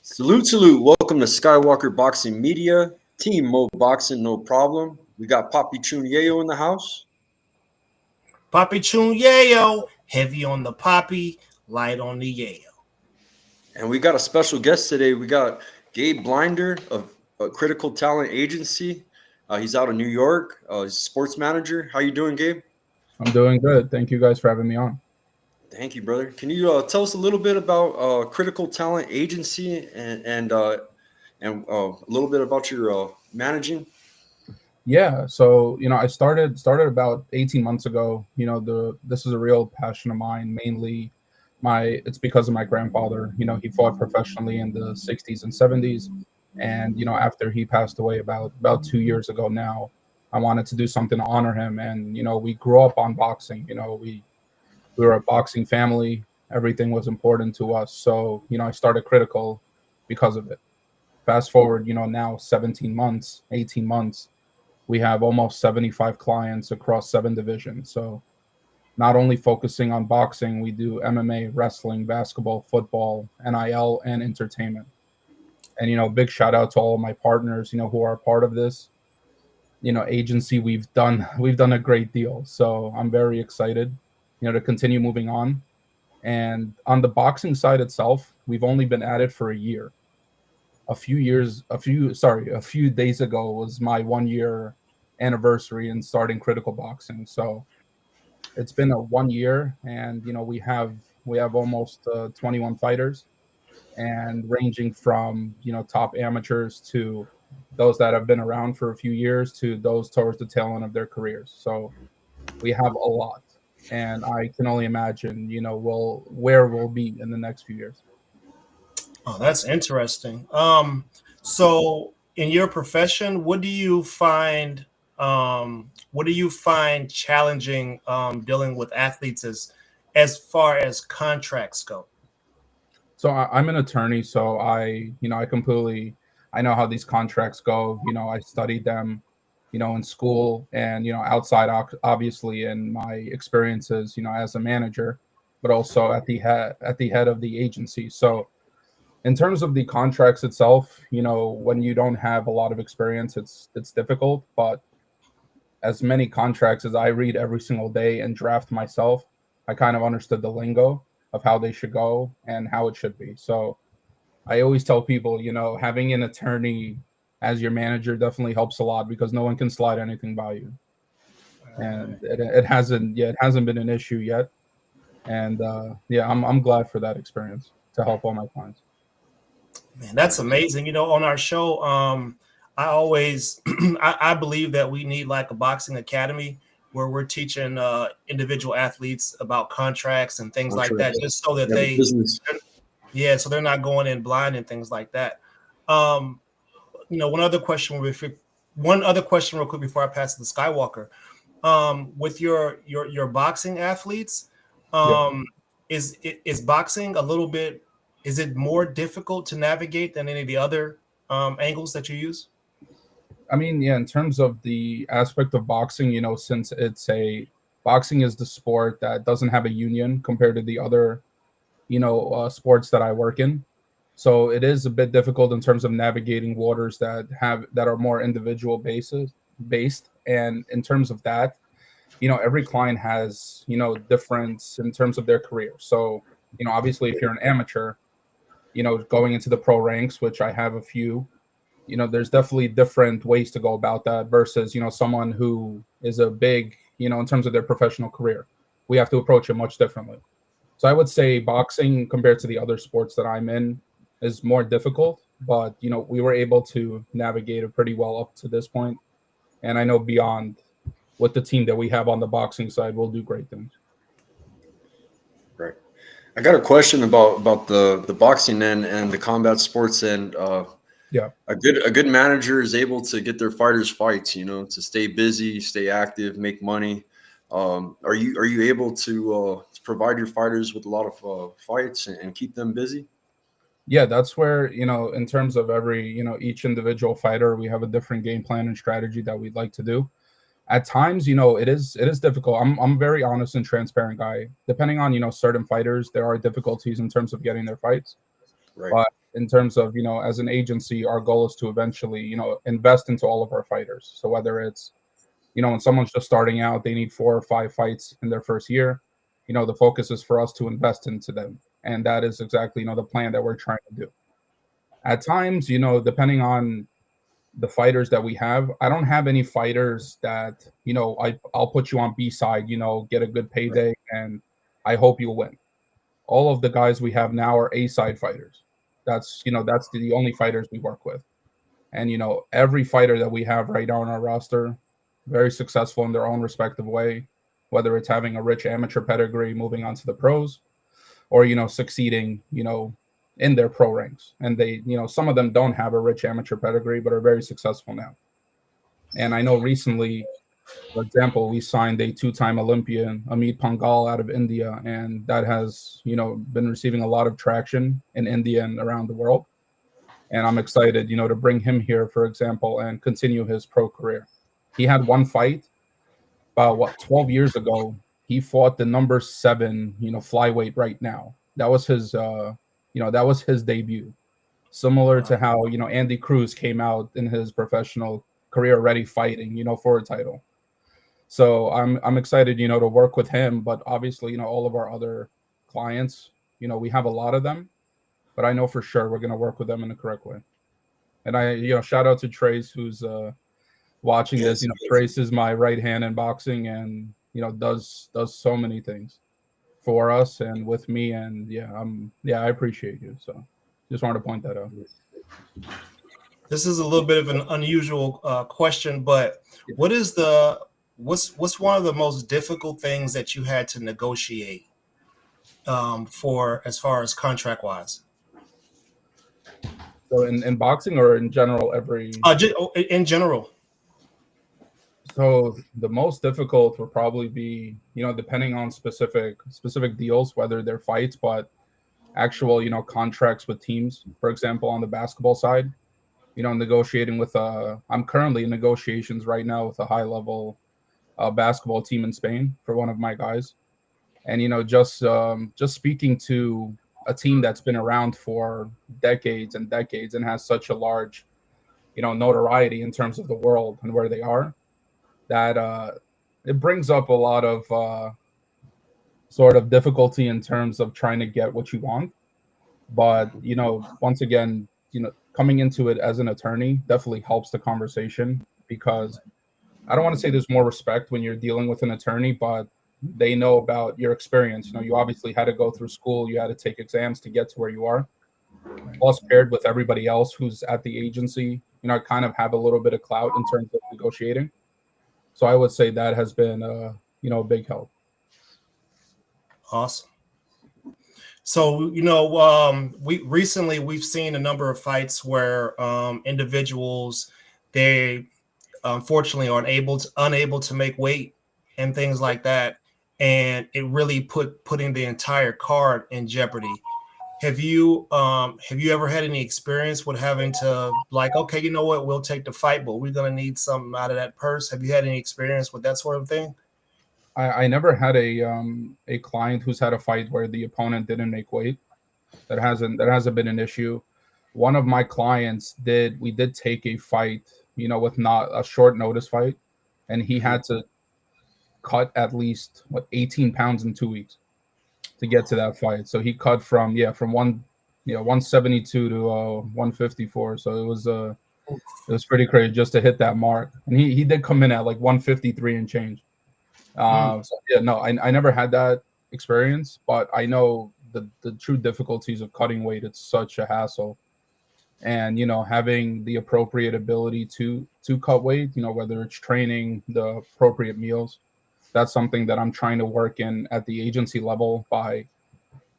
Salute, salute. Welcome to Skywalker Boxing Media. Team Mo Boxing, no problem. We got Papi Chuniello in the house. Papi Chuniello, heavy on the Papi, light on the yayo. And we got a special guest today. We got Gabe Blinder of Critical Talent Agency. He's out of New York. He's a sports manager. How you doing, Gabe? I'm doing good. Thank you guys for having me on. Thank you, brother. Can you tell us a little bit about Critical Talent Agency and a little bit about your managing? Yeah, so I started about 18 months ago. This is a real passion of mine. Mainly, it's because of my grandfather. He fought professionally in the 60s and 70s, and after he passed away about 2 years ago now, I wanted to do something to honor him. And we grew up on boxing. We were a boxing family. Everything was important to us. So I started Critical because of it. Fast forward, now 17 months, 18 months. We have almost 75 clients across 7 divisions. So not only focusing on boxing, we do MMA, wrestling, basketball, football, NIL, and entertainment. And, big shout out to all of my partners, who are a part of this, agency. We've done a great deal. So I'm very excited, to continue moving on. And on the boxing side itself, we've only been at it for a year. A few days ago was my 1 year anniversary in starting Critical Boxing. So it's been a 1 year, and we have almost 21 fighters, and ranging from top amateurs to those that have been around for a few years to those towards the tail end of their careers. So we have a lot, and I can only imagine where we'll be in the next few years. Oh, that's interesting. So in your profession, what do you find challenging dealing with athletes as far as contracts go? So I'm an attorney, so I know how these contracts go. I studied them, in school, and outside, obviously, in my experiences, as a manager, but also at the head of the agency. So in terms of the contracts itself, when you don't have a lot of experience, it's difficult. But as many contracts as I read every single day and draft myself, I kind of understood the lingo of how they should go and how it should be. So I always tell people, having an attorney as your manager definitely helps a lot, because no one can slide anything by you. And it hasn't been an issue yet. And yeah, I'm glad for that experience to help all my clients. Man, that's amazing. On our show, I always I believe that we need like a boxing academy where we're teaching individual athletes about contracts and things I'm like sure. that, just so that Yeah, the business. so they're not going in blind and things like that. Um, one other question real quick before I pass to the Skywalker. With your boxing athletes, Yeah. is boxing a little bit, is it more difficult to navigate than any of the other angles that you use? I mean, yeah, in terms of the aspect of boxing, since boxing is the sport that doesn't have a union compared to the other, sports that I work in. So it is a bit difficult in terms of navigating waters that are more individual based. And in terms of that, every client has, difference in terms of their career. So, obviously if you're an amateur, going into the pro ranks, which I have a few, there's definitely different ways to go about that versus, someone who is a big, in terms of their professional career. We have to approach it much differently. So I would say boxing compared to the other sports that I'm in is more difficult, but we were able to navigate it pretty well up to this point. And I know beyond with the team that we have on the boxing side, we'll do great things. Right. I got a question about the boxing end and the combat sports end. Yeah. A good manager is able to get their fighters fights, to stay busy, stay active, make money. Are you able to provide your fighters with a lot of fights and keep them busy? Yeah, that's where, in terms of every, each individual fighter, we have a different game plan and strategy that we'd like to do. At times, it is difficult. I'm very honest and transparent guy. Depending on, certain fighters, there are difficulties in terms of getting their fights. Right. But in terms of, as an agency, our goal is to eventually, invest into all of our fighters. So whether it's, when someone's just starting out, they need 4 or 5 fights in their first year, the focus is for us to invest into them. And that is exactly, the plan that we're trying to do. At times, depending on the fighters that we have, I don't have any fighters that, I'll put you on B side, get a good payday, and I hope you'll win. All of the guys we have now are A side fighters. That's the only fighters we work with. And, every fighter that we have right now on our roster, very successful in their own respective way, whether it's having a rich amateur pedigree, moving on to the pros, or, succeeding, in their pro ranks. And they, some of them don't have a rich amateur pedigree, but are very successful now. And I know recently, for example, we signed a 2-time Olympian, Amit Pangal, out of India, and that has, been receiving a lot of traction in India and around the world. And I'm excited, to bring him here, for example, and continue his pro career. He had one fight about 12 years ago. He fought the number 7, flyweight right now. That was his debut. Similar to how, Andy Cruz came out in his professional career already fighting, for a title. So I'm excited, to work with him. But obviously, all of our other clients, we have a lot of them, but I know for sure we're going to work with them in the correct way. And I, shout out to Trace, who's watching this. Trace is my right hand in boxing, and does so many things for us and with me. And I appreciate you. So just wanted to point that out. This is a little bit of an unusual question, but what's one of the most difficult things that you had to negotiate for as far as contract wise? So in boxing or in general, in general. So the most difficult would probably be, depending on specific deals, whether they're fights, but actual, contracts with teams. For example, on the basketball side, negotiating with I'm currently in negotiations right now with a high level basketball team in Spain for one of my guys. And, just speaking to a team that's been around for decades and decades and has such a large, notoriety in terms of the world and where they are, that it brings up a lot of sort of difficulty in terms of trying to get what you want. But, once again, coming into it as an attorney definitely helps the conversation, because I don't want to say there's more respect when you're dealing with an attorney, but they know about your experience. You know, you obviously had to go through school, you had to take exams to get to where you are. Plus, paired with everybody else who's at the agency, you know, I kind of have a little bit of clout in terms of negotiating. So I would say that has been, you know, a big help. Awesome. So, we've seen a number of fights where individuals, they unfortunately are unable to make weight and things like that, and it really putting the entire card in jeopardy. Have you ever had any experience with having to, like, okay, you know what, we'll take the fight, but we're gonna need something out of that purse? Have you had any experience with that sort of thing? I never had a client who's had a fight where the opponent didn't make weight. That hasn't been an issue. One of my clients we did take a fight, you know, with not a short notice fight, and he had to cut at least 18 pounds in 2 weeks to get to that fight. So he cut from 172 to 154. So it was pretty crazy just to hit that mark. And he did come in at like 153 and change. So yeah, no, I never had that experience, but I know the true difficulties of cutting weight. It's such a hassle, and you know, having the appropriate ability to cut weight, you know, whether it's training, the appropriate meals, that's something that I'm trying to work in at the agency level by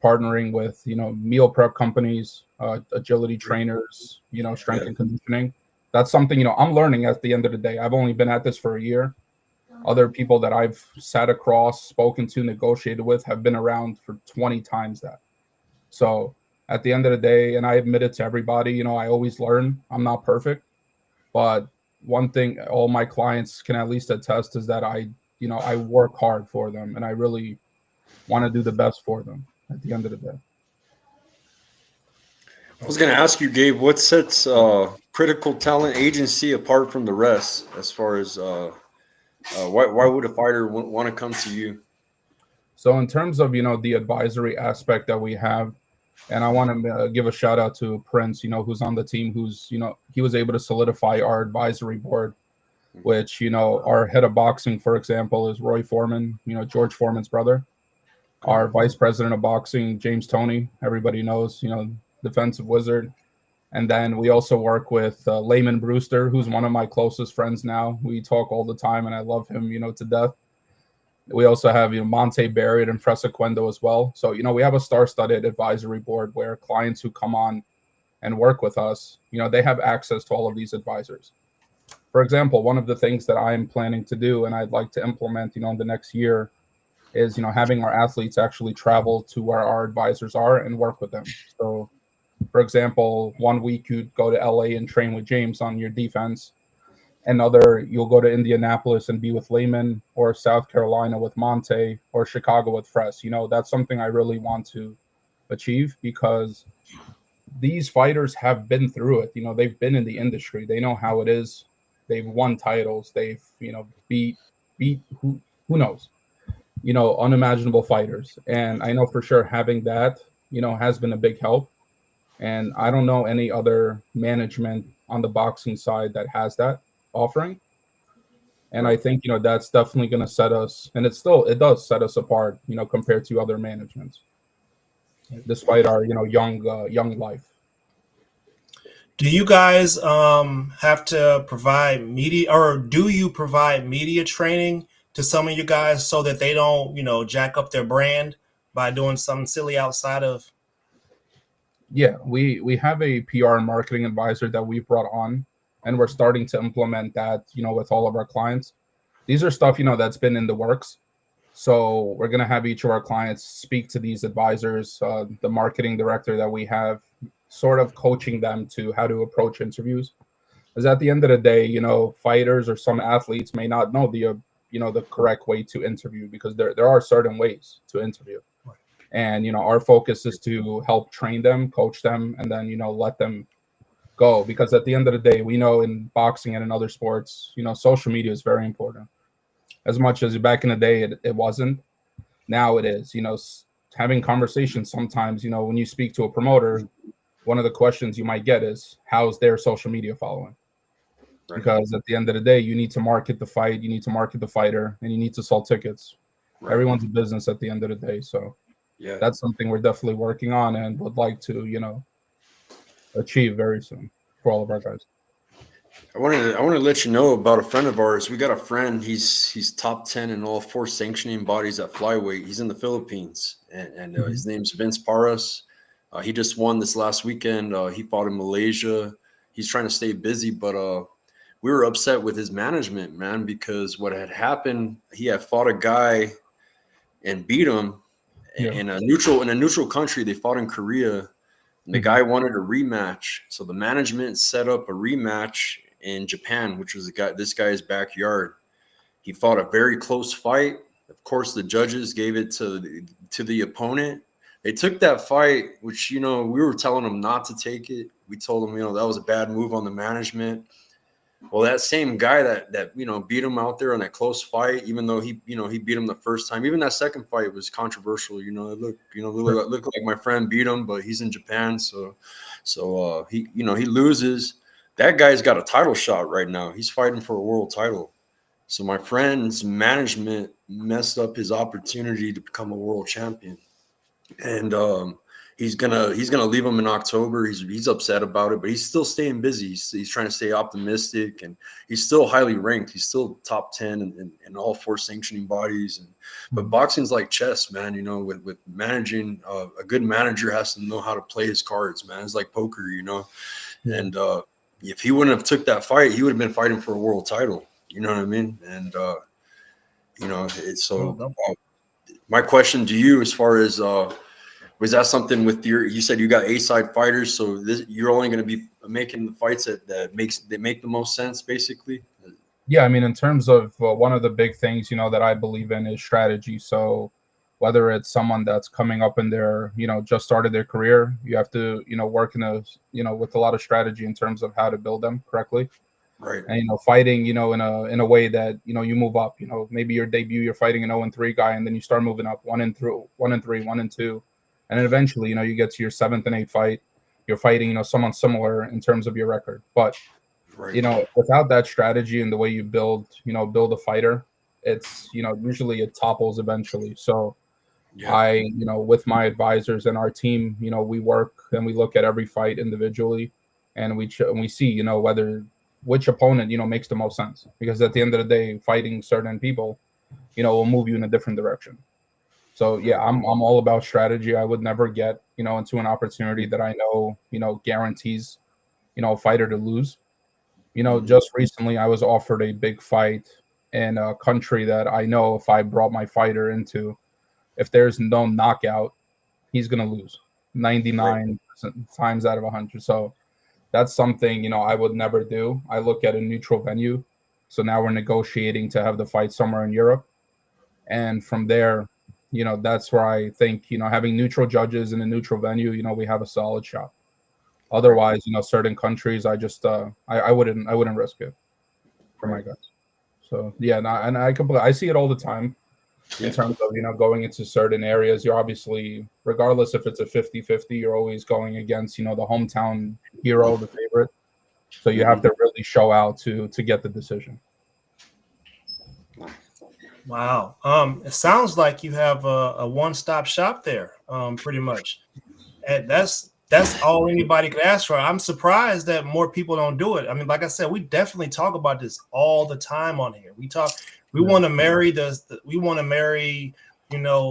partnering with, you know, meal prep companies, agility trainers, you know, strength and conditioning. That's something, you know, I'm learning at the end of the day. I've only been at this for a year. Other people that I've sat across, spoken to, negotiated with have been around for 20 times that. So at the end of the day, and I admit it to everybody, you know, I always learn. I'm not perfect, but one thing all my clients can at least attest is that I work hard for them, and I really want to do the best for them at the end of the day. I was going to ask you, Gabe, what sets Critical Talent Agency apart from the rest as far as why would a fighter want to come to you? So in terms of, you know, the advisory aspect that we have, and I want to give a shout out to Prince, you know, who's on the team, who's, you know, he was able to solidify our advisory board, which, you know, our head of boxing, for example, is Roy Foreman, you know, George Foreman's brother. Our vice president of boxing, James Toney, everybody knows, you know, defensive wizard. And then we also work with Layman Brewster, who's one of my closest friends now. We talk all the time, and I love him, you know, to death. We also have, you know, Monte Barrett and Fresequendo as well. So, you know, we have a star-studded advisory board where clients who come on and work with us, you know, they have access to all of these advisors. For example, one of the things that I'm planning to do and I'd like to implement, you know, in the next year is, you know, having our athletes actually travel to where our advisors are and work with them. So, for example, 1 week you'd go to LA and train with James on your defense. Another, you'll go to Indianapolis and be with Layman, or South Carolina with Monte, or Chicago with Fress. You know, that's something I really want to achieve because these fighters have been through it. You know, they've been in the industry. They know how it is. They've won titles. They've, you know, beat who knows, you know, unimaginable fighters. And I know for sure having that, you know, has been a big help. And I don't know any other management on the boxing side that has that offering. And I think, you know, that's definitely going to set us, and it does set us apart, you know, compared to other managements, despite our, you know, young life. Do you guys have to provide media, or do you provide media training to some of you guys so that they don't, you know, jack up their brand by doing something silly outside of? Yeah, we have a PR and marketing advisor that we've brought on, and we're starting to implement that, you know, with all of our clients. These are stuff, you know, that's been in the works. So we're going to have each of our clients speak to these advisors, the marketing director that we have, sort of coaching them to how to approach interviews. Because at the end of the day, you know, fighters or some athletes may not know the correct way to interview, because there are certain ways to interview. And, you know, our focus is to help train them, coach them, and then, you know, let them go. Because at the end of the day, we know in boxing and in other sports, you know, social media is very important. As much as back in the day, it wasn't. Now it is. You know, having conversations sometimes, you know, when you speak to a promoter, one of the questions you might get is, how's their social media following? Because at the end of the day, you need to market the fight, you need to market the fighter, and you need to sell tickets. Right. Everyone's a business at the end of the day. So Yeah. that's something we're definitely working on and would like to, achieve very soon for all of our guys. I wanted to let you know about a friend of ours. We got a friend. He's top 10 in all 4 sanctioning bodies at flyweight. He's in the Philippines, and his name's Vince Paras. He just won this last weekend. He fought in Malaysia. He's trying to stay busy, but we were upset with his management, man, because what had happened, he had fought a guy and beat him Yeah. in a neutral country. They fought in Korea. And the guy wanted a rematch, so the management set up a rematch in Japan, which was this guy's backyard. He fought a very close fight. Of course, the judges gave it to the opponent. They took that fight, which we were telling them not to take it. We told them that was a bad move on the management. Well, that same guy that beat him out there in that close fight, even though he beat him the first time, even that second fight was controversial. It looked like my friend beat him, but he's in Japan, so he loses. That guy's got a title shot right now. He's fighting for a world title. So my friend's management messed up his opportunity to become a world champion, and he's gonna leave him in October. He's upset about it, but he's still staying busy. He's trying to stay optimistic, and he's still highly ranked. He's still top 10 in all 4 sanctioning bodies. But boxing's like chess, man. With managing, a good manager has to know how to play his cards, man. It's like poker, Yeah. And if he wouldn't have took that fight, he would have been fighting for a world title. You know what I mean? And it's so. My question to you, as far as was that something with you said you got A-side fighters, so you're only going to be making the fights that make the most sense, basically? Yeah, I mean, in terms of one of the big things, that I believe in is strategy. So whether it's someone that's coming up in their, just started their career, you have to, work with a lot of strategy in terms of how to build them correctly. Right. And fighting, in a way that you move up. Maybe your debut, you're fighting an 0-3 guy, and then you start moving up 1-3, 1-3, 1-2, and then eventually, you get to your 7th and 8th fight. You're fighting, someone similar in terms of your record. But Right. without that strategy and the way you build a fighter, it's usually it topples eventually. So Yeah. with my advisors and our team, we work and we look at every fight individually, and we see which opponent makes the most sense, because at the end of the day, fighting certain people will move you in a different direction. So yeah, I'm all about strategy. I would never get into an opportunity that I know guarantees a fighter to lose. Just recently I was offered a big fight in a country that I know if I brought my fighter into, if there's no knockout, he's gonna lose 99 times out of 100. So that's something I would never do. I look at a neutral venue. So now we're negotiating to have the fight somewhere in Europe, and from there, that's where I think having neutral judges in a neutral venue, we have a solid shot. Otherwise, certain countries, I wouldn't risk it for my guys. So yeah, and I see it all the time in terms of going into certain areas. You're obviously, regardless if it's a 50-50, you're always going against the hometown hero, the favorite. So you have to really show out to get the decision. Wow. It sounds like you have a one-stop shop there, pretty much. And that's all anybody could ask for. I'm surprised that more people don't do it. I mean, like I said, we definitely talk about this all the time on here. We want to marry we want to marry,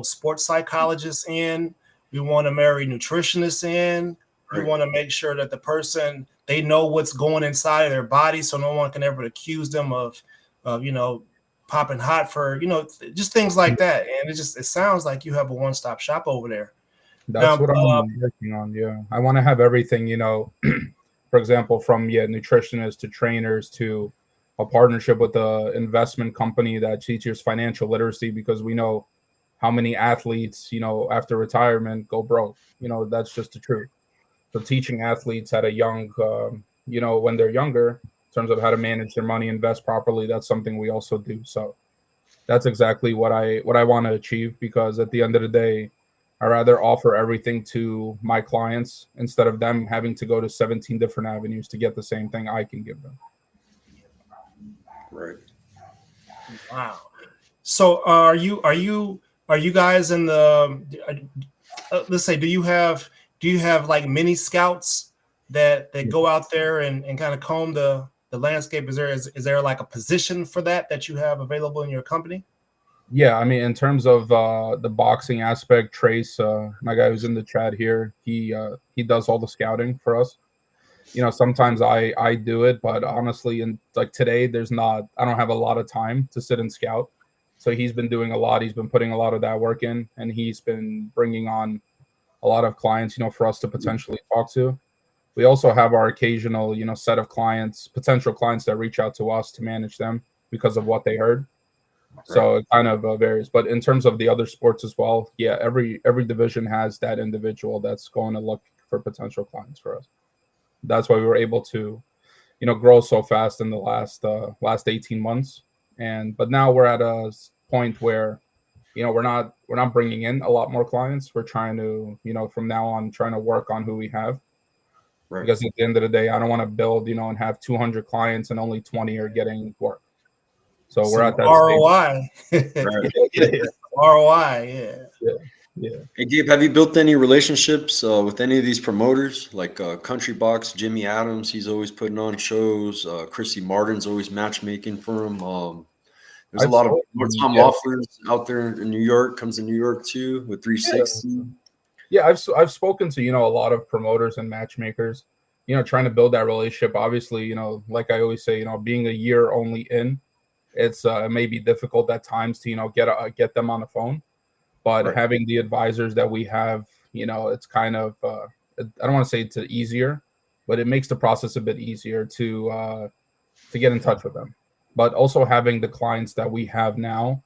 sports psychologists in. We want to marry nutritionists in. We want to make sure that the person, they know what's going inside of their body, so no one can ever accuse them of popping hot for just things like that. And it sounds like you have a one-stop shop over there. That's Now, what I'm working on. Yeah, I want to have everything. For example, from nutritionists to trainers to a partnership with an investment company that teaches financial literacy, because we know how many athletes after retirement go broke. That's just the truth. So teaching athletes at a young when they're younger, in terms of how to manage their money, invest properly, that's something we also do. So that's exactly what I want to achieve, because at the end of the day, I rather offer everything to my clients instead of them having to go to 17 different avenues to get the same thing I can give them. Right. wow. So are you guys in the let's say do you have like mini scouts that go out there and kind of comb the landscape? Is there like a position for that you have available in your company? Yeah, I mean, in terms of the boxing aspect, Trace, my guy who's in the chat here, he does all the scouting for us. Sometimes I do it, but honestly, in like today, I don't have a lot of time to sit and scout. So he's been doing a lot. He's been putting a lot of that work in, and he's been bringing on a lot of clients, for us to potentially talk to. We also have our occasional, set of clients, potential clients that reach out to us to manage them because of what they heard. Right. So it kind of varies. But in terms of the other sports as well, yeah, every division has that individual that's going to look for potential clients for us. That's why we were able to, grow so fast in the last 18 months. But now we're at a point where, we're not bringing in a lot more clients. We're trying to, from now on, trying to work on who we have. Right. Because at the end of the day, I don't want to build, and have 200 clients and only 20 are getting work. So we're Some at that stage. ROI. Right. Yeah, ROI, yeah. yeah, yeah. Hey Gabe, have you built any relationships with any of these promoters like Country Box, Jimmy Adams? He's always putting on shows. Chrissy Martin's always matchmaking for him. There's a I've lot of spoken, Tom yeah, Loeffler's out there in New York. Comes to New York too with yeah, 360. yeah. I've spoken to a lot of promoters and matchmakers. Trying to build that relationship. Obviously, like I always say, being a year only in, it may be difficult at times to get them on the phone. But Right. having the advisors that we have, it's kind of I don't want to say it's easier, but it makes the process a bit easier to get in touch with them. But also having the clients that we have now,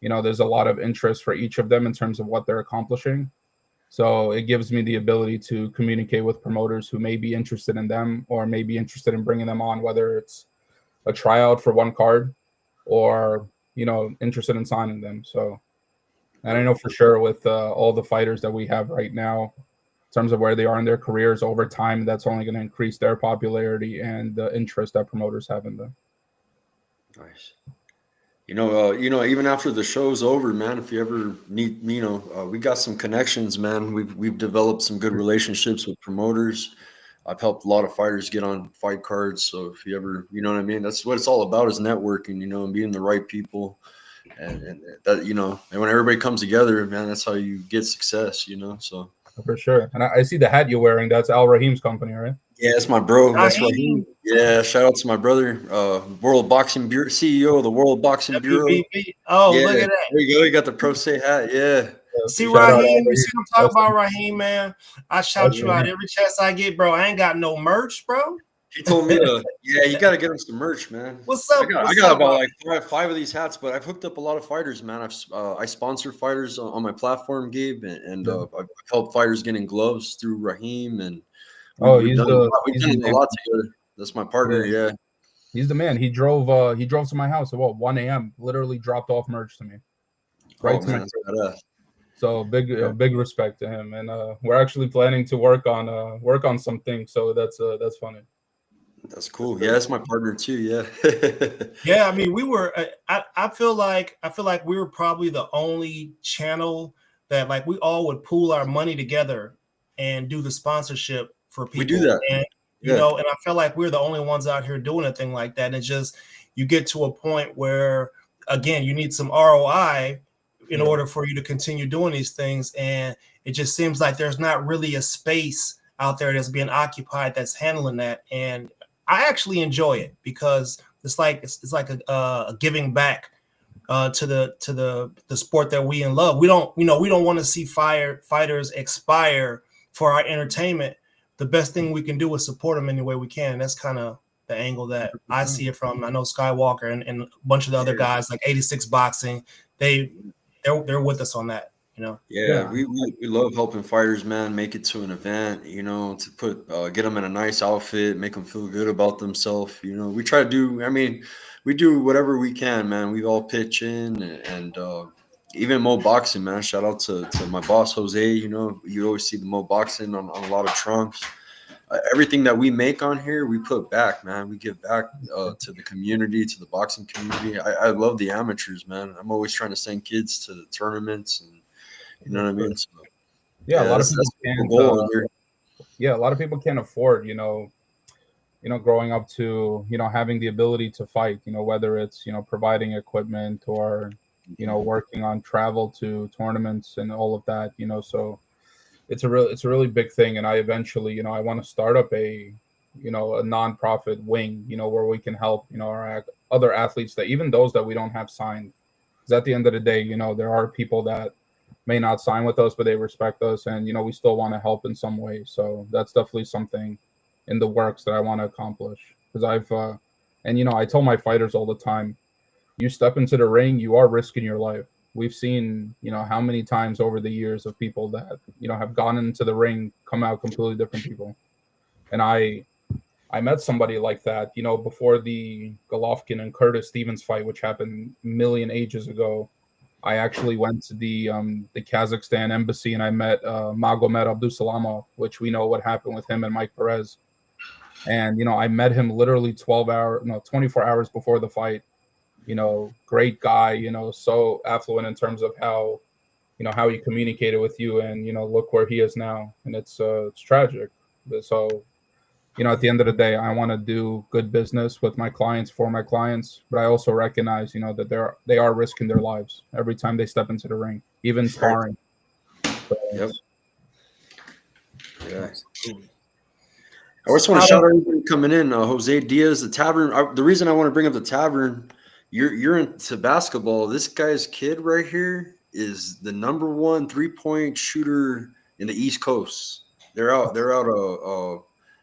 there's a lot of interest for each of them in terms of what they're accomplishing. So it gives me the ability to communicate with promoters who may be interested in them or may be interested in bringing them on, whether it's a tryout for one card or interested in signing them. So, and I Right. know for sure with all the fighters that we have right now, in terms of where they are in their careers over time, that's only going to increase their popularity and the interest that promoters have in them. Nice. Even after the show's over, man, if you ever need, we got some connections, man. We've developed some good relationships with promoters. I've helped a lot of fighters get on fight cards. So if you ever, you know what I mean, that's what it's all about is networking, and meeting the right people, and that, and when everybody comes together, man, that's how you get success. So For sure. And I see the hat you're wearing. That's Al Rahim's company, right? yeah, that's my bro. That's Raheem, Raheem. Yeah, shout out to my brother, World Boxing Bureau CEO of the World Boxing Bureau. WBB. Oh, Yeah, look at that. there you go. You got the Pro Se hat. Yeah. See Shout out Al Raheem, you Rahim. see what I'm talking about, Raheem, man. I shout That's you out every chance I get, bro. I ain't got no merch, bro. He told me to. Yeah, you got to get him some merch, man. What's I up? got I What's got up, about Raheem? like five of these hats, but I've hooked up a lot of fighters, man. I sponsor fighters on my platform, Gabe, and Yeah. I've helped fighters getting gloves through Raheem, and Oh, we've done a lot. We've he's done the a lot together. That's my partner. yeah. Yeah. He's the man. He drove to my house at 1 a.m. Literally dropped off merch to me. Oh Right to man, my that's crib. badass. So Yeah. big respect to him. And we're actually planning to work on some things. So that's funny. That's cool. Yeah, that's my partner too. Yeah. Yeah, I mean, we were. I feel like we were probably the only channel that like we all would pool our money together and do the sponsorship for We do people, that. and Yeah. and I felt like we're the only ones out here doing a thing like that. And it's just you get to a point where again you need some ROI in Yeah. order for you to continue doing these things, and it just seems like there's not really a space out there that's being occupied that's handling that, and I actually enjoy it because it's like a giving back to the sport that we in love. We don't want to see fighters expire for our entertainment. The best thing we can do is support them any way we can. That's kind of the angle that I see it from. I know Skywalker and a bunch of the other Yeah. guys like 86 Boxing. They're with us on that. Yeah, Yeah. we love helping fighters, man, make it to an event, to put get them in a nice outfit, make them feel good about themselves. We try to do. I mean, we do whatever we can, man. We all pitch in, and even Mo Boxing, man. Shout out to my boss Jose. You always see the Mo Boxing on a lot of trunks. everything that we make on here, we put back, man. We give back to the community, to the boxing community. I love the amateurs, man. I'm always trying to send kids to the tournaments, and you know what I mean. So, Yeah, a lot of that's people the can't. goal in here. Yeah, a lot of people can't afford, growing up to, having the ability to fight. Whether it's providing equipment or working on travel to tournaments and all of that. So it's a really big thing, and I eventually, I want to start up a nonprofit wing, where we can help, our other athletes, that even those that we don't have signed. Because at the end of the day, there are people that may not sign with us, but they respect us, and we still want to help in some way. So that's definitely something in the works that I want to accomplish. Because and I tell my fighters all the time, you step into the ring, you are risking your life. We've seen, how many times over the years of people that, have gone into the ring, come out completely different people. And I met somebody like that, before the Golovkin and Curtis Stevens fight, which happened a million ages ago. I actually went to the Kazakhstan embassy and I met Magomed Abdusalamov, which we know what happened with him and Mike Perez. And I met him literally 24 hours before the fight. Great guy, so affluent in terms of how he communicated with you, and look where he is now, and it's tragic. So at the end of the day, I want to do good business with my clients, for my clients, but I also recognize that they are risking their lives every time they step into the ring, even sparring. So, Yep. Yeah. I just want to shout out everybody coming in. Jose Diaz, the Tavern. The reason I want to bring up the Tavern, you're into basketball. This guy's kid right here is the #1 3-point shooter in the East Coast. They're out. I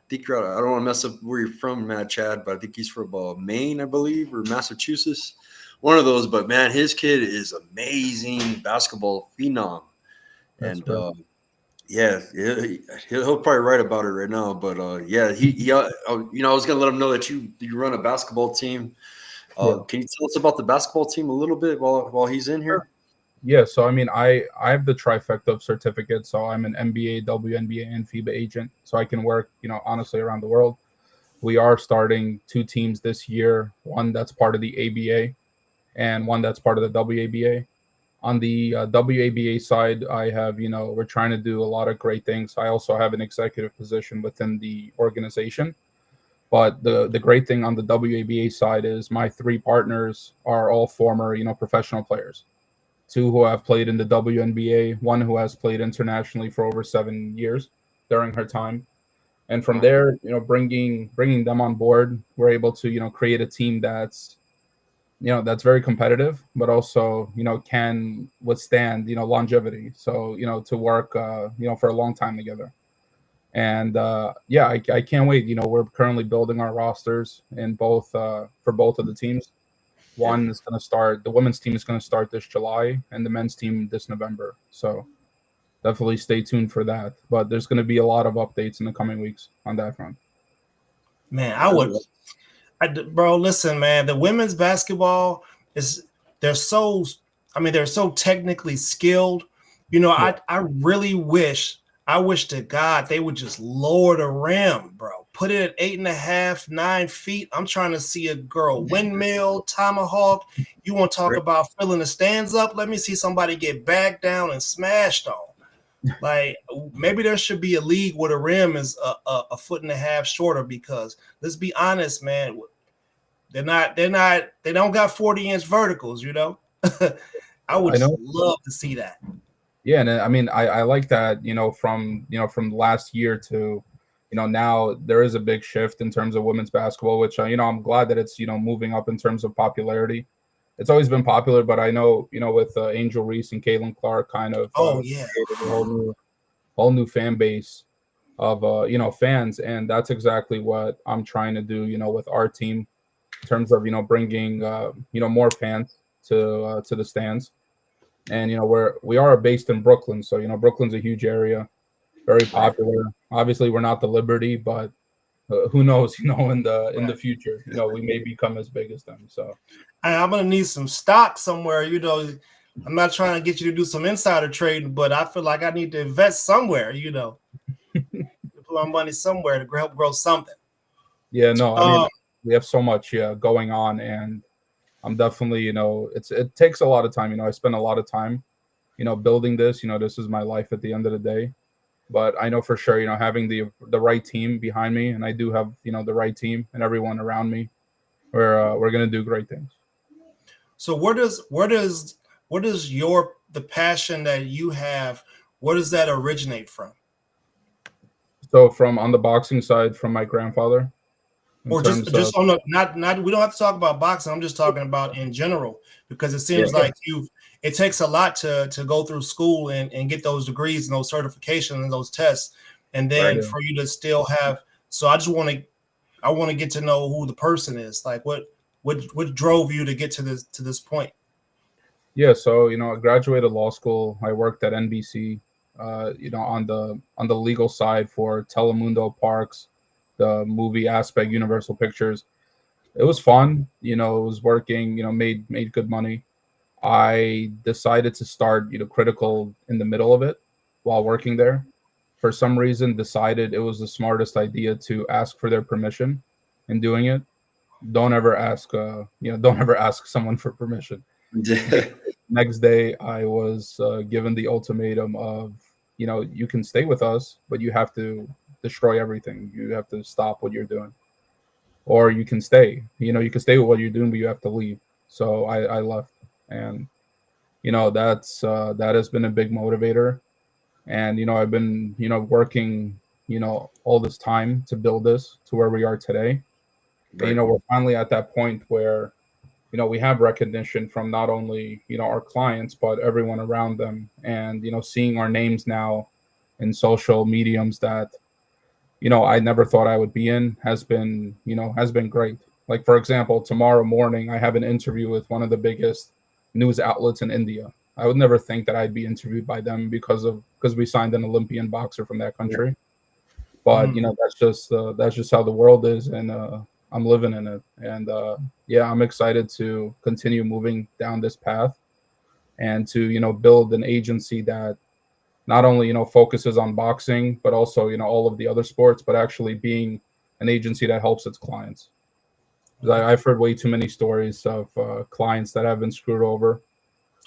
think you're out. I don't want to mess up where you're from, Matt Chad, but I think he's from Maine, I believe, or Massachusetts. One of those. But man, his kid is amazing basketball phenom, and yeah, he'll probably write about it right now. But yeah, I was gonna let him know that you run a basketball team. Can you tell us about the basketball team a little bit while he's in here? Yeah, so I mean, I have the trifecta of certificates. So I'm an NBA, WNBA, and FIBA agent, so I can work, honestly, around the world. We are starting 2 teams this year, one that's part of the ABA and one that's part of the WABA. On the WABA side, I have, we're trying to do a lot of great things. I also have an executive position within the organization. But the great thing on the WABA side is my 3 partners are all former, professional players. 2 who have played in the WNBA, 1 who has played internationally for over 7 years during her time. And from there, bringing them on board, we're able to, create a team that's very competitive, but also, can withstand, longevity. So, to work, for a long time together. And yeah, I can't wait. We're currently building our rosters in both for both of the teams. One is going to start, the women's team is going to start this July, and the men's team this November. So definitely stay tuned for that. But there's going to be a lot of updates in the coming weeks on that front. Man, bro, listen, man, the women's basketball they're so technically skilled. I really wish to God they would just lower the rim, bro. Put it at 8.5, 9 feet. I'm trying to see a girl windmill, tomahawk. You want to talk about filling the stands up? Let me see somebody get back down and smashed on. Like, maybe there should be a league where the rim is a 1.5 feet shorter, because let's be honest, man, they don't got 40-inch verticals, I would love to see that. Yeah, and I mean, I like that, from last year to, now there is a big shift in terms of women's basketball, which, I'm glad that it's, moving up in terms of popularity. It's always been popular, but I know, with Angel Reese and Caitlin Clark kind of created a whole new fan base of fans, and that's exactly what I'm trying to do, with our team, in terms of bringing more fans to the stands. And we are based in Brooklyn, so Brooklyn's a huge area, very popular. Obviously, we're not the Liberty, but who knows? In the future, we may become as big as them. So I'm gonna need some stock somewhere. I'm not trying to get you to do some insider trading, but I feel like I need to invest somewhere. To put my money somewhere to help grow something. Yeah, no, I mean, Um, we have so much, going on, and I'm definitely, it takes a lot of time. I spend a lot of time, building this. This is my life at the end of the day. But I know for sure, having the right team behind me, and I do have, the right team and everyone around me, we're gonna do great things. so where does the passion that you have, where does that originate from? So from on the boxing side, from my grandfather, in Or just terms of, just on the not we don't have to talk about boxing. I'm just talking about in general, because it Yeah. seems like it takes a lot to go through school and get those degrees and those certifications and those tests, and Right. then Yeah. for you to still have. So I want to get to know who the person is. Like what drove you to get to this point? Yeah, so I graduated law school. I worked at NBC, on the legal side for Telemundo Parks, the movie aspect, Universal Pictures. It was fun. It was working. Made good money. I decided to start, critical in the middle of it while working there. For some reason, decided it was the smartest idea to ask for their permission in doing it. Don't ever ask someone for permission. Next day, I was given the ultimatum of, you can stay with us, but you have to destroy everything. You have to stop what you're doing, or you can stay. You can stay with what you're doing, but you have to leave. So I left, and that has been a big motivator. And I've been working all this time to build this to where we are today. And Right. we're finally at that point where we have recognition from not only our clients but everyone around them, and seeing our names now in social mediums that I never thought I would be in has been great. Like, for example, tomorrow morning I have an interview with one of the biggest news outlets in India. I would never think that I'd be interviewed by them because we signed an Olympian boxer from that Yeah. country. But Mm. that's just how the world is, and I'm living in it. And yeah, I'm excited to continue moving down this path, and to build an agency that not only focuses on boxing, but also all of the other sports, but actually being an agency that helps its clients. 'Cause I've heard way too many stories of clients that have been screwed over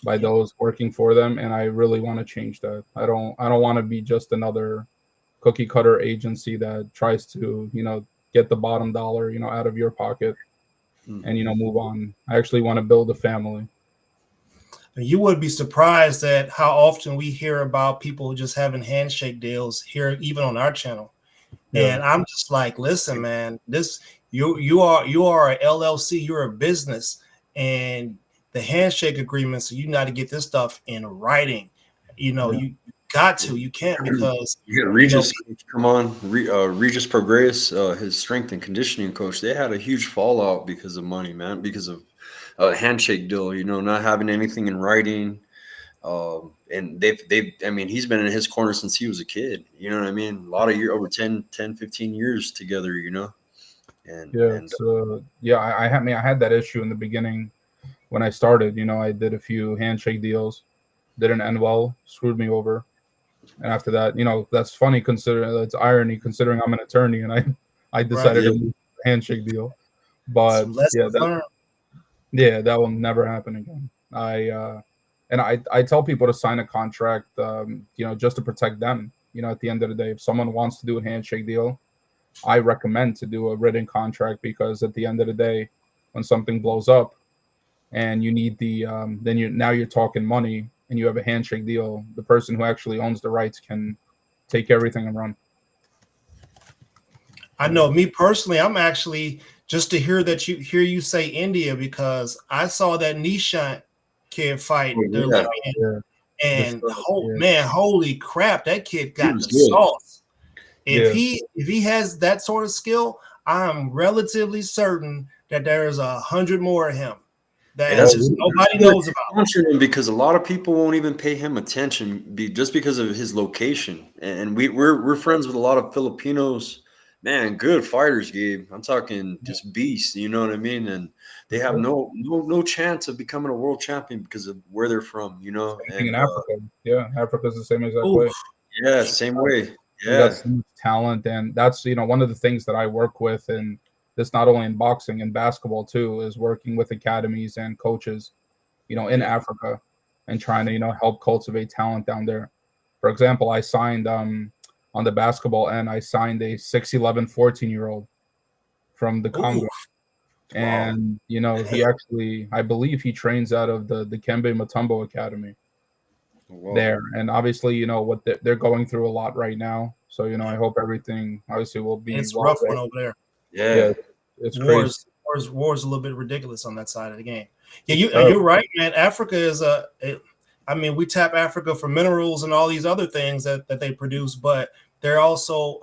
by Yep. those working for them, and I really want to change that. I don't want to be just another cookie cutter agency that tries to get the bottom dollar out of your pocket, and Mhm. move on. I actually want to build a family. You would be surprised at how often we hear about people just having handshake deals here, even on our channel. Yeah, And I'm just like, listen, man, this you are a LLC, you're a business, and the handshake agreement. So you got to get this stuff in writing. yeah, You got to, you can't because You got you know Regis come on, Regis Prograis, his strength and conditioning coach. They had a huge fallout because of money, man, because of a handshake deal. Not having anything in writing. And I mean, he's been in his corner since he was a kid. You know what I mean? A lot of year over 10, 15 years together. And yeah. and It's yeah. I had that issue in the beginning when I started. I did a few handshake deals, didn't end well, screwed me over. And after that, that's funny considering that's irony considering I'm an attorney and I right, decided yeah, to move a handshake deal. But some yeah, lessons learned. that will never happen again. I tell people to sign a contract, just to protect them. At the end of the day, if someone wants to do a handshake deal, I recommend to do a written contract, because at the end of the day, when something blows up and you need then you're talking money and you have a handshake deal, the person who actually owns the rights can take everything and run. I know me personally, I'm actually just to hear you say India, because I saw that Nishant kid fight oh, the yeah, Olympian, Yeah, and destroyed. Yeah, man, holy crap, that kid he got was the good. sauce. If yeah. he has that sort of skill, I'm relatively certain that there is 100 more of him And that Oh, that's just nobody good knows about. sponsoring him because a lot of people won't even pay him attention just because of his location. And we're friends with a lot of Filipinos. Man, good fighters, Gabe. I'm talking just beasts. You know what I mean? And they have yeah. no chance of becoming a world champion because of where they're from. Same thing in And Africa. Yeah, Africa's the same exact Oof, yeah, same way. We got Yeah. so much talent, and that's one of the things that I work with, and this not only in boxing and basketball too, is working with academies and coaches, in Yeah. Africa, and trying to help cultivate talent down there. For example, I signed on the basketball end, I signed a 6'11" 14-year-old from the Ooh, Congo. Wow. And he actually, I believe he trains out of the Kembe Mutombo Academy Wow. there. And obviously, what they're going through a lot right now. So I hope everything obviously will be it's a well rough there. one over there. Yeah, Yeah. it's crazy. Wars a little bit ridiculous on that side of the game. Yeah, It's you're terrible. right, man. Africa is I mean, we tap Africa for minerals and all these other things that they produce, but they're also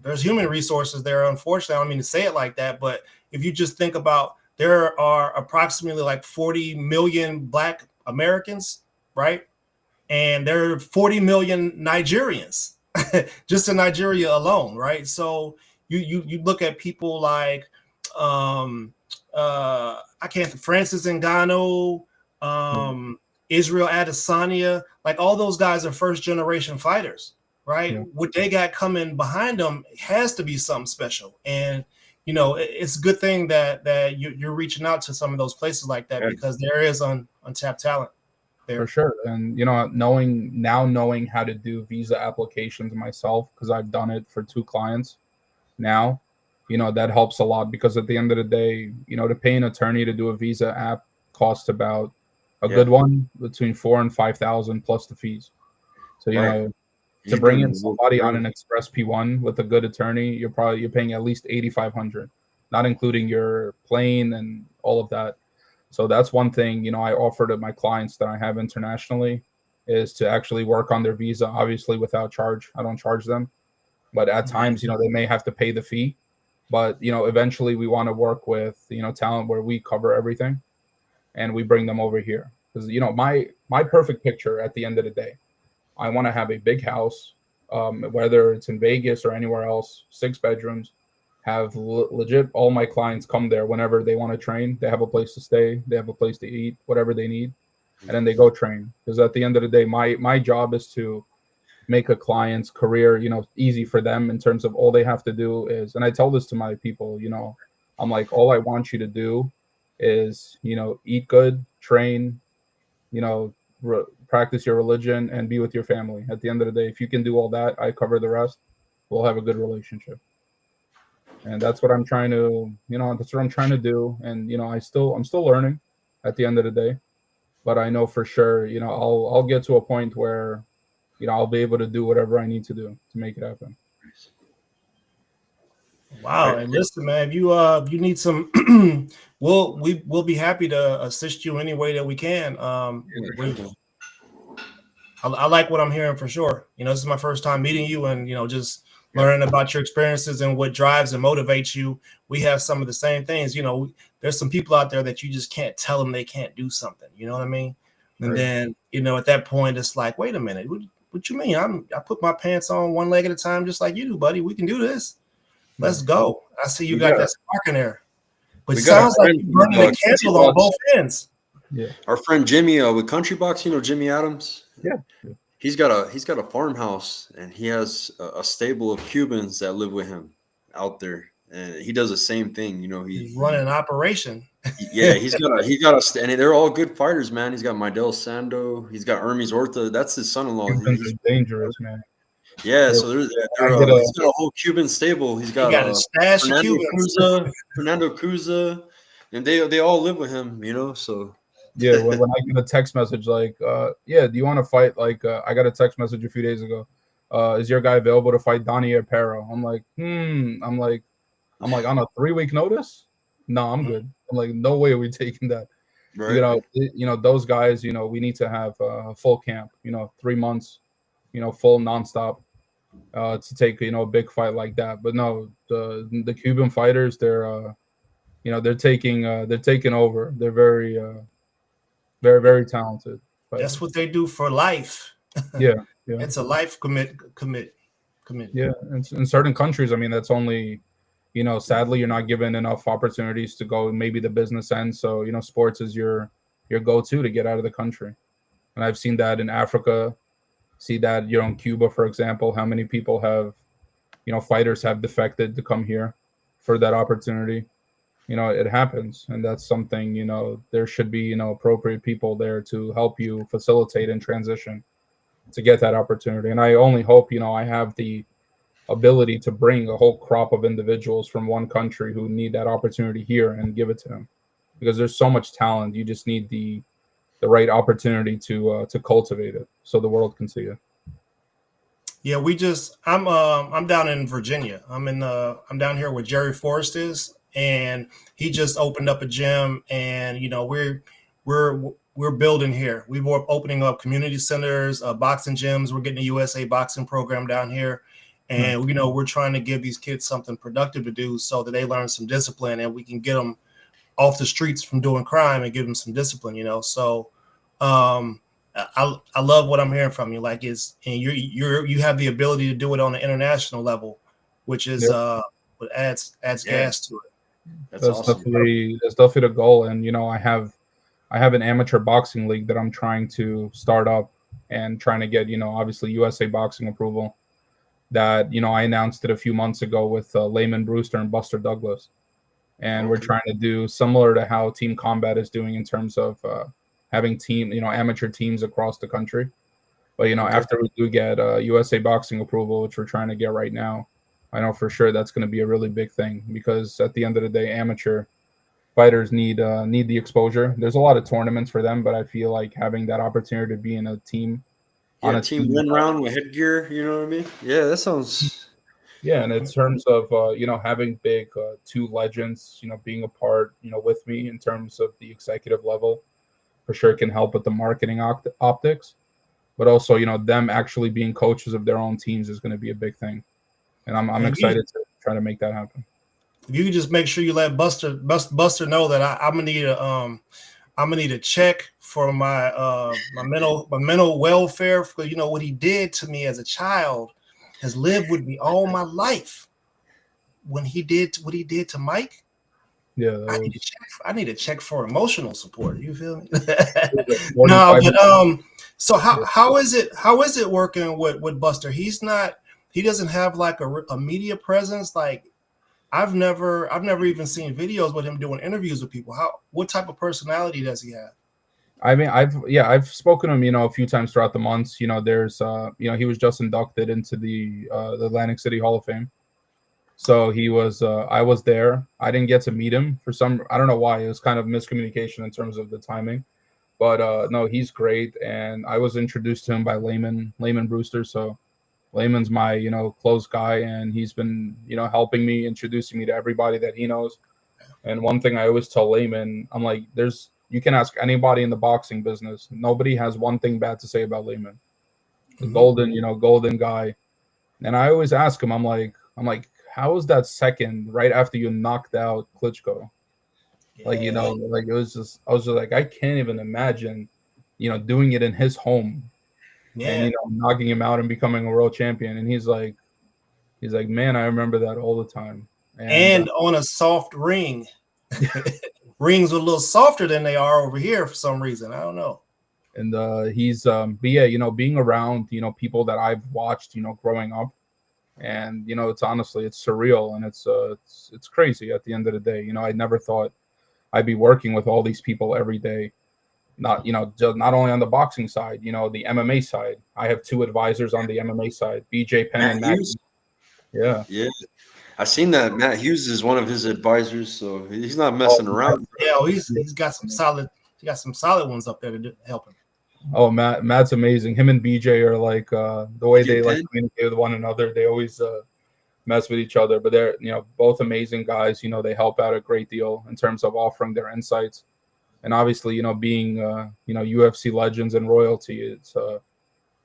there's human resources there. Unfortunately, I don't mean to say it like that, but if you just think about, there are approximately like 40 million Black Americans, right? And there are 40 million Nigerians, just in Nigeria alone, right? So you look at people like I can't, Francis Ngannou, um, Israel Adesanya, like all those guys are first generation fighters, right? Yeah, What they got coming behind them has to be something special. And it's a good thing that you're reaching out to some of those places like that, Yeah. because there is untapped talent for there. sure. And knowing how to do visa applications myself, because I've done it for 2 clients now, that helps a lot, because at the end of the day, to pay an attorney to do a visa app costs about a Yeah. good one between 4 and 5,000 plus the fees. So Right. to You're bring doing in the work somebody on right. an Express P1 with a good attorney, you're paying at least 8,500, not including your plane and all of that. So that's one thing I offer to my clients that I have internationally, is to actually work on their visa, obviously without charge. I don't charge them, but at times Nice. they may have to pay the fee. But eventually we want to work with talent where we cover everything, and we bring them over here, because my perfect picture at the end of the day, I want to have a big house, whether it's in Vegas or anywhere else, 6 bedrooms, have legit all my clients come there whenever they want to train. They have a place to stay, they have a place to eat, whatever they need, and then they go train. Because at the end of the day, my job is to make a client's career, easy for them, in terms of all they have to do is, and I tell this to my people, I'm like, all I want you to do is, eat good, train, you know, practice your religion, and be with your family. At the end of the day, if you can do all that, I cover the rest. We'll have a good relationship, and that's what I'm trying to, that's what I'm trying to do. And I'm still learning. At the end of the day, but I know for sure, I'll get to a point where, I'll be able to do whatever I need to do to make it happen. Wow. Right. And listen, man, if you need some, we'll be happy to assist you any way that we can. Yeah, definitely. I like what I'm hearing for sure. This is my first time meeting you, and just Yeah. learning about your experiences and what drives and motivates you. We have some of the same things. There's some people out there that you just can't tell them they can't do something. You know what I mean? And Right. then at that point, it's like, wait a minute, what you mean? I put my pants on one leg at a time, just like you do, buddy. We can do this. Let's go. I see you We got got that spark in there. But it we got a sounds like friend you're with burning the Country candle on Box. both ends. Yeah, Our friend Jimmy with Country Box, Jimmy Adams. yeah, He's got a farmhouse, and he has a stable of Cubans that live with him out there, and he does the same thing. He's running an operation. Yeah, and they're all good fighters, man. He's got Midel Sando, he's got Hermes Orta. That's his son-in-law. Cubans He's are dangerous, man. Yeah, They're, so I get a he's got a whole Cuban stable. He's He got got a stash of Cubans. Fernando Cruza, and they all live with him. So yeah. When I get a text message like, yeah, do you want to fight? Like, I got a text message a few days ago. Is your guy available to fight Donnie Aparo? I'm like, I'm like on a 3-week notice. No, I'm good. I'm like, no way are we taking that. right, Those guys. We need to have a full camp. 3 months. Full nonstop. To take a big fight like that. But no, the Cuban fighters, they're taking over. They're very very very talented That's fighters. what they do for life. Yeah, yeah, It's a life commitment. yeah. In certain countries, I mean, that's only sadly you're not given enough opportunities to go maybe the business end. So sports is your go-to to get out of the country. And I've seen that in Africa. See that, in Cuba, for example, how many people have, fighters have defected to come here for that opportunity. It happens, and that's something, there should be, appropriate people there to help you facilitate and transition to get that opportunity. And I only hope, I have the ability to bring a whole crop of individuals from one country who need that opportunity here and give it to them, because there's so much talent. You just need the right opportunity to cultivate it so the world can see it. Yeah, I'm down in Virginia. I'm down here where Jerry Forrest is, and he just opened up a gym, and we're building here. We're opening up community centers, boxing gyms. We're getting a USA boxing program down here, and we're trying to give these kids something productive to do so that they learn some discipline, and we can get them off the streets from doing crime and give them some discipline. So um, I love what I'm hearing from you. Like and you have the ability to do it on an international level, which is Yep. what adds Yeah, gas to it. that's That's awesome. definitely the goal. And I have an amateur boxing league that I'm trying to start up and trying to get, obviously USA boxing approval. That I announced it a few months ago with Layman Brewster and Buster Douglas, and we're Okay. trying to do similar to how Team Combat is doing in terms of having amateur teams across the country. But Okay. after we do get USA boxing approval, which we're trying to get right now, I know for sure that's going to be a really big thing, because at the end of the day, amateur fighters need the exposure. There's a lot of tournaments for them, but I feel like having that opportunity to be in a team Yeah, on a team team. win round with headgear. You know what I mean? Yeah, that sounds. Yeah, and in terms of having big two legends, being a part, with me in terms of the executive level, for sure can help with the marketing optics. But also, them actually being coaches of their own teams is going to be a big thing, and I'm And excited to try to make that happen. if you could just make sure you let Buster know that I'm gonna need a check for my mental welfare, for what he did to me as a child has lived with me all my life. When he did what he did to Mike, Yeah, that I need a was check. I need a check for emotional support. You feel me? more than No, 5 but minutes. so Yeah. how is it working with Buster? He doesn't have like a media presence. Like I've never even seen videos with him doing interviews with people. What type of personality does he have? I mean, I've spoken to him, a few times throughout the months. There's he was just inducted into the Atlantic City Hall of Fame. So I was there. I didn't get to meet him I don't know why. It was kind of miscommunication in terms of the timing. But no, he's great. And I was introduced to him by Layman Brewster. So Layman's my, close guy, and he's been, helping me, introducing me to everybody that he knows. And one thing I always tell Layman, I'm like, you can ask anybody in the boxing business. Nobody has one thing bad to say about Layman. The Mhm. golden guy. And I always ask him, I'm like, how is that second right after you knocked out Klitschko? Like, Yeah, like I was just like, I can't even imagine, doing it in his home and, yeah. knocking him out and becoming a world champion. And he's like, man, I remember that all the time. And And on a soft ring. Rings are a little softer than they are over here for some reason. I don't know. he's but yeah, being around, people that I've watched, growing up, and it's surreal, and it's crazy at the end of the day. I never thought I'd be working with all these people every day. Not just not only on the boxing side, the MMA side. I have two advisors on the MMA side, BJ Penn Matt and Matt. Hughes. Yeah. Yeah, I seen that. Matt Hughes is one of his advisors, so he's not Oh, messing around. Yeah, well, he's got some solid. He got some solid ones up there to help him. oh, Matt's amazing. Him and BJ are like the way DJ they like Penn. communicate with one another. They always mess with each other, but they're both amazing guys. They help out a great deal in terms of offering their insights, and obviously being UFC legends and royalty.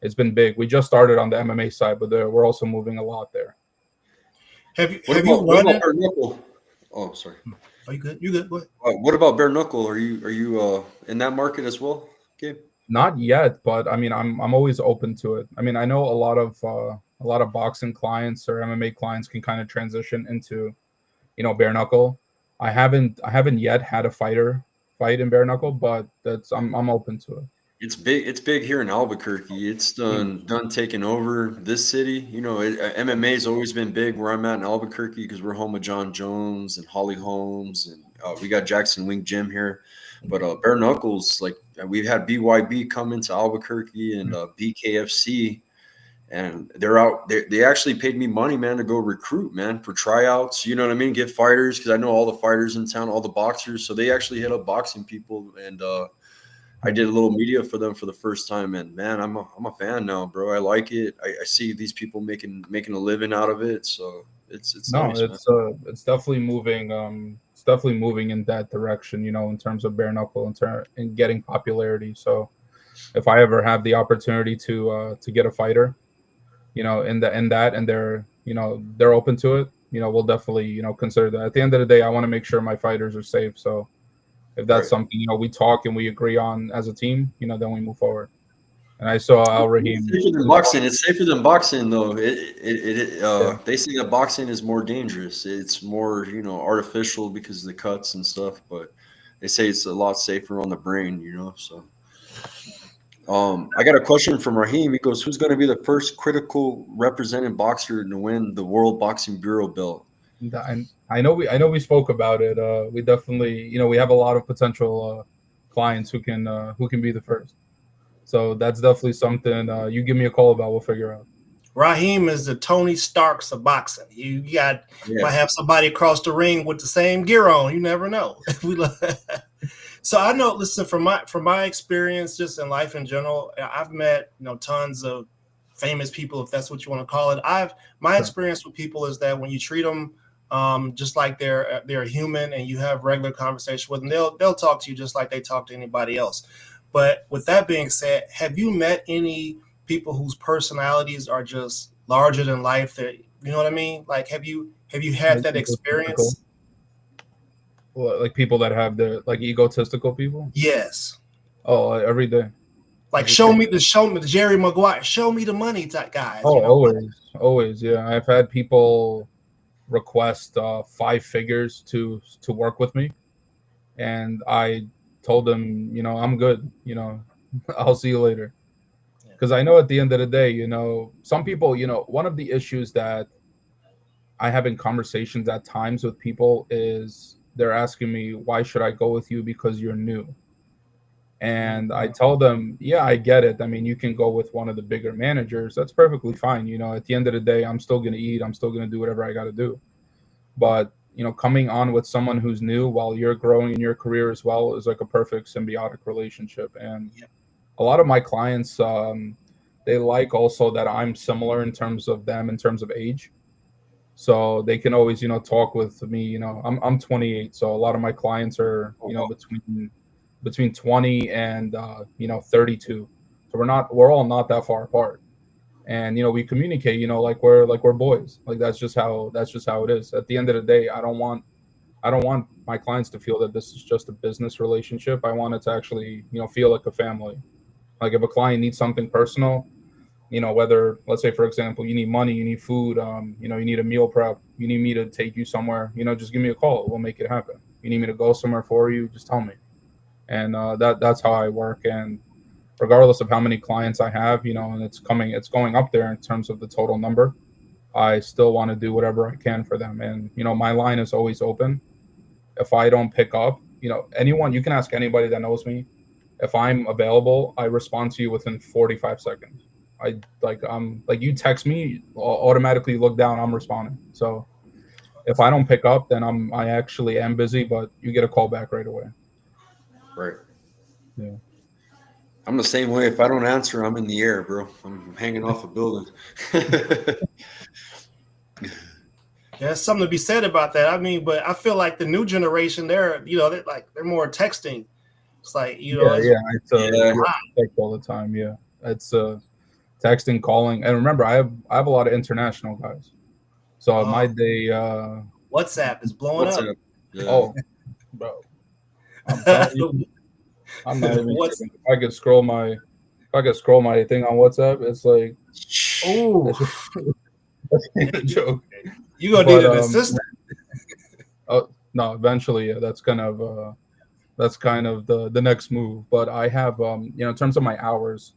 It's been big. We just started on the MMA side, but we're also moving a lot there. Have you What have you about what run about it? bare knuckle? Oh, sorry. Are you good? You good? What? What about bare knuckle? Are you in that market as well? Okay. Not yet, but I mean, I'm always open to it. I mean, I know a lot of boxing clients or MMA clients can kind of transition into bare knuckle. I haven't yet had a fighter fight in bare knuckle, but I'm open to it. It's big. It's big here in Albuquerque. It's done taking over this city. You know, MMA has always been big where I'm at in Albuquerque because we're home of John Jones and Holly Holmes, and we got Jackson Wing Gym here. But bare knuckles, like we've had BYB come into Albuquerque and BKFC, and they're out. They actually paid me money, man, to go recruit, man, for tryouts. You know what I mean? Get fighters because I know all the fighters in town, all the boxers. So they actually hit up boxing people and. I did a little media for them for the first time, and man, I'm a fan now, bro. I like it. I see these people making a living out of it, so it's No, nice, man. it's definitely moving. It's definitely moving in that direction. You know, in terms of bare knuckle, in getting popularity. So, if I ever have the opportunity to get a fighter, you know, and they're open to it, you know, we'll definitely consider that. At the end of the day, I want to make sure my fighters are safe. So if that's Right. something we talk and we agree on as a team, then we move forward. And I saw Al It's Rahim. safer than boxing. It's safer than boxing, though. Yeah. They say that boxing is more dangerous. It's more, artificial because of the cuts and stuff. But they say it's a lot safer on the brain, So, I got a question from Raheem. He goes, "Who's going to be the first critical represented boxer to win the World Boxing Bureau belt?" I know we spoke about it. We definitely, we have a lot of potential clients who can be the first. So that's definitely something you give me a call about. We'll figure out. Raheem is the Tony Starks of boxing. Might have somebody across the ring with the same gear on. You never know. So I know. Listen, from my experience, just in life in general, I've met tons of famous people, if that's what you want to call it. My experience with people is that when you treat them just like they're a human, and you have regular conversation with them, they'll talk to you just like they talk to anybody else. But with that being said, have you met any people whose personalities are just larger than life? That you know what I mean? Like, have you had that experience? Like people that have like egotistical people. Yes. Oh, every day. Like show me the Jerry Maguire, show me the money type guys. Oh, always. Yeah, I've had people request 5 figures to work with me, and I told them, I'm good. I'll see you later. Because I know at the end of the day, some people, one of the issues that I have in conversations at times with people is they're asking me, why should I go with you because you're new? And I tell them, yeah, I get it. I mean, you can go with one of the bigger managers. That's perfectly fine. At the end of the day, I'm still going to eat. I'm still going to do whatever I got to do. But, coming on with someone who's new while you're growing in your career as well is like a perfect symbiotic relationship. And a lot of my clients, they like also that I'm similar in terms of them, in terms of age. So they can always, talk with me. I'm 28, so a lot of my clients are, between 20 and 32. So we're all not that far apart. And we communicate, like we're boys. Like that's just how it is. At the end of the day, I don't want my clients to feel that this is just a business relationship. I want it to actually, feel like a family. Like if a client needs something personal, whether, let's say, for example, you need money, you need food, you need a meal prep, you need me to take you somewhere, just give me a call. We'll make it happen. You need me to go somewhere for you, just tell me. And that's how I work. And regardless of how many clients I have, and it's going up there in terms of the total number, I still want to do whatever I can for them. And, my line is always open. If I don't pick up, anyone, you can ask anybody that knows me. If I'm available, I respond to you within 45 seconds. Like you text me, I'll automatically look down, I'm responding. So if I don't pick up, then I actually am busy, but you get a call back right away. Right. Yeah. I'm the same way. If I don't answer, I'm in the air, bro. I'm hanging off a building. There's something to be said about that. I mean, but I feel like the new generation, they're more texting. It's like, text all the time. Yeah. It's texting, calling. And remember, I have a lot of international guys. So my day WhatsApp is blowing up. Yeah. Oh, bro. I'm telling you, I'm not even kidding. If I could scroll my thing on WhatsApp, it's like, oh, that's a joke. You gonna need an assistant. Oh no, eventually, yeah, that's kind of That's kind of the next move. But I have in terms of my hours,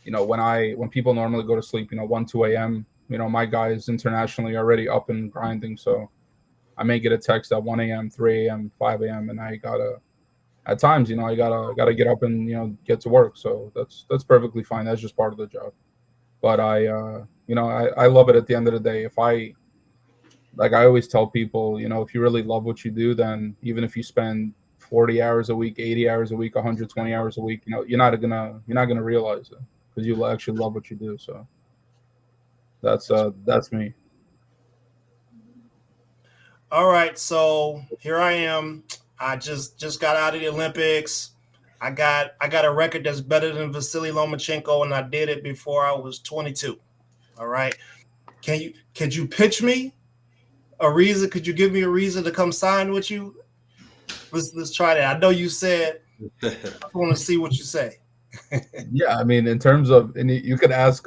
when people normally go to sleep, 1, 2 a.m. My guys internationally are already up and grinding, so I may get a text at 1 a.m., 3 a.m., 5 a.m., and I gotta at times, I gotta get up and get to work. So that's perfectly fine. That's just part of the job. But I love it at the end of the day. If I like I always tell people, if you really love what you do, then even if you spend 40 hours a week, 80 hours a week, 120 hours a week, you're not gonna realize it because you actually love what you do. So that's me. All right, so here I am. I just got out of the Olympics. I got a record that's better than Vasily Lomachenko, and I did it before I was 22. All right, could you pitch me a reason? Could you give me a reason to come sign with you? Let's try that. I know you said I want to see what you say. Yeah, I mean, in terms of, and you could ask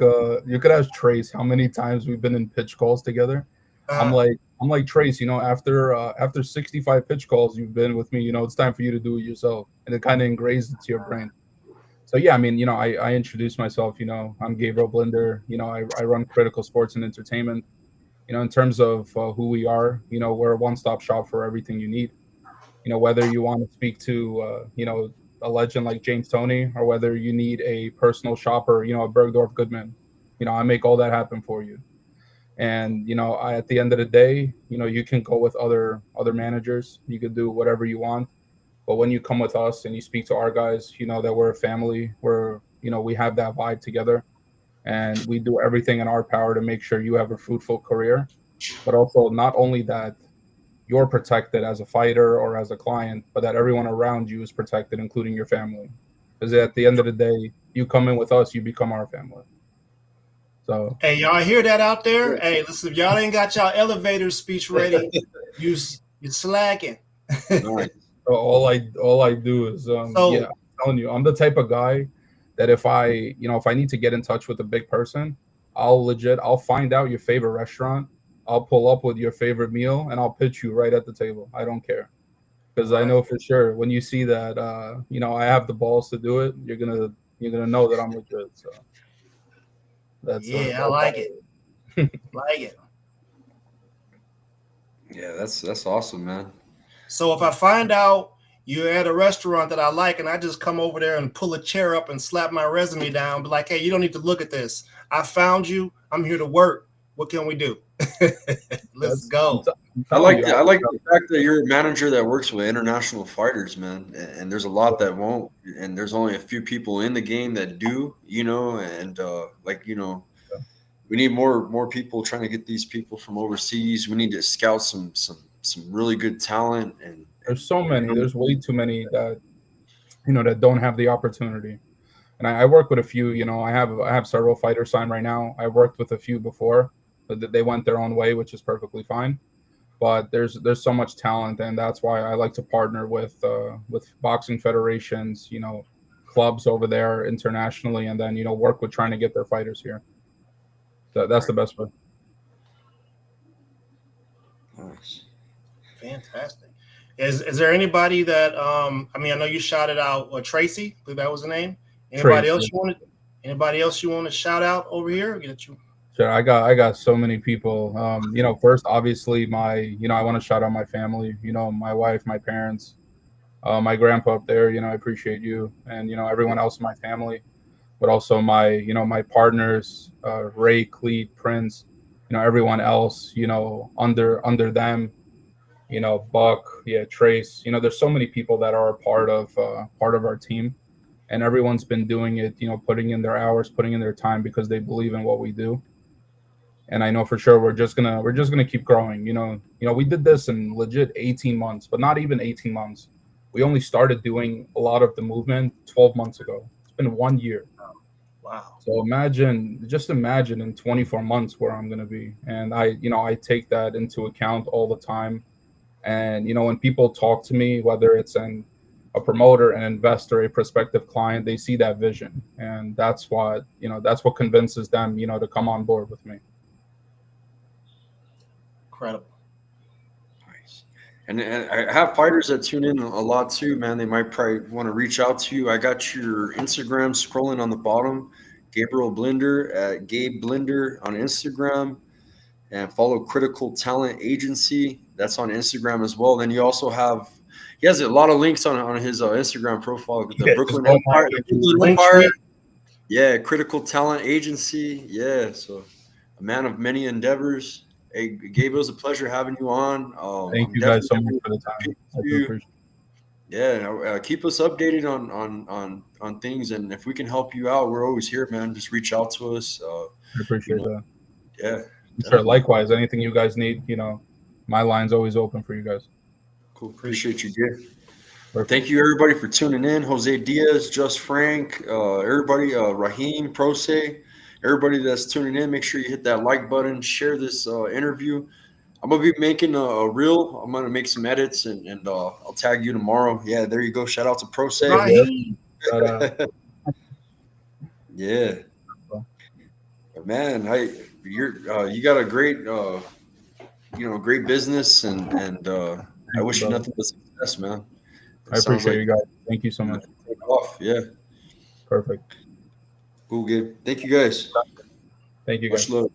Trace how many times we've been in pitch calls together. I'm Uh, like I'm like Trace, after 65 pitch calls you've been with me, it's time for you to do it yourself, and it kind of ingrains into your brain. So yeah, I mean, I introduce myself. I'm Gabriel Blinder. I run Critical Sports and Entertainment. In terms of who we are, we're a one-stop shop for everything you need. Whether you want to speak to a legend like James Toney, or whether you need a personal shopper, a Bergdorf Goodman, I make all that happen for you. And at the end of the day, you can go with other managers, you could do whatever you want, but when you come with us and you speak to our guys, you know that we're a family, we have that vibe together, and we do everything in our power to make sure you have a fruitful career. But also, not only that you're protected as a fighter or as a client, but that everyone around you is protected, including your family. Because at the end of the day, you come in with us, you become our family. So hey, y'all hear that out there? Hey, listen, if y'all ain't got y'all elevator speech ready, you you slacking. Nice. all I do is yeah, So I'm telling you, I'm the type of guy that if I need to get in touch with a big person, I'll find out your favorite restaurant, I'll pull up with your favorite meal, and I'll pitch you right at the table. I don't care. Because I right, know for sure when you see that I have the balls to do it, you're gonna know that I'm legit. So yeah, I that's like how it, like it. Yeah, that's awesome, man. So if I find out you're at a restaurant that I like, and I just come over there and pull a chair up and slap my resume down, be like, hey, you don't need to look at this. I found you. I'm here to work. What can we do? Let's that's go. I'm I telling like you. that. I like the fact that you're a manager that works with international fighters, man. And there's a lot that won't, and there's only a few people in the game that do, and we need more people trying to get these people from overseas. We need to scout some really good talent and There's so many. There's way too many that don't have the opportunity. And I work with a few. I have several fighters signed right now. I worked with a few before, but they went their own way, which is perfectly fine. But there's so much talent, and that's why I like to partner with boxing federations, clubs over there internationally, and then work with trying to get their fighters here. That's the right. best way. Nice. Fantastic. Is there anybody that I mean I know you shouted out Tracy, I believe that was the name. Anybody Trace, else you wanted anybody else you want to shout out over here? Get you sure, I got so many people. First, obviously, I want to shout out my family. My wife, my parents, my grandpa up there. I appreciate you, and everyone else in my family, but also my partners, Ray, Cleet, Prince, everyone else, under them, Buck, yeah, Trace. There's so many people that are a part of our team, and everyone's been doing it, putting in their hours, putting in their time because they believe in what we do. And I know for sure we're just gonna keep growing. We did this in legit 18 months, but not even 18 months. We only started doing a lot of the movement 12 months ago. It's been 1 year. wow. So just imagine in 24 months where I'm gonna be. And I take that into account all the time. And when people talk to me, whether it's a promoter, an investor, a prospective client, they see that vision, and that's what convinces them, to come on board with me. Incredible. Nice. And I have fighters that tune in a lot too, man. They might probably want to reach out to you. I got your Instagram scrolling on the bottom. Gabriel Blinder at Gabe Blinder on Instagram, and follow Critical Talent Agency. That's on Instagram as well. Then you also have he has a lot of links on his Instagram profile. The Yeah, just Brooklyn go Empire, market. the Brooklyn Link Empire. tree. Yeah, Critical Talent Agency. Yeah, so a man of many endeavors. Hey, Gabe, it was a pleasure having you on. Thank I'm you guys so definitely much going for the to time. pitch I do you. appreciate Yeah, keep us updated on things, and if we can help you out, we're always here, man. Just reach out to us. I You appreciate know, that. yeah, Sure. definitely. Likewise, anything you guys need, my line's always open for you guys. Cool. Appreciate you, Gabe. Perfect. Thank you, everybody, for tuning in. Jose Diaz, Just Frank, everybody, Raheem, Prose, everybody that's tuning in. Make sure you hit that like button, share this interview. I'm gonna be making a reel. I'm gonna make some edits, and I'll tag you tomorrow. Yeah, there you go. Shout out to Prose. Raheem. But, Yeah, man. You got a great great business, and I thank you, wish you brother. nothing but success, man. It I sounds appreciate like you guys. Thank you so you're much. gonna take off. Yeah, Perfect. cool, Gabe. Thank you, guys. Thank you, Much guys. love.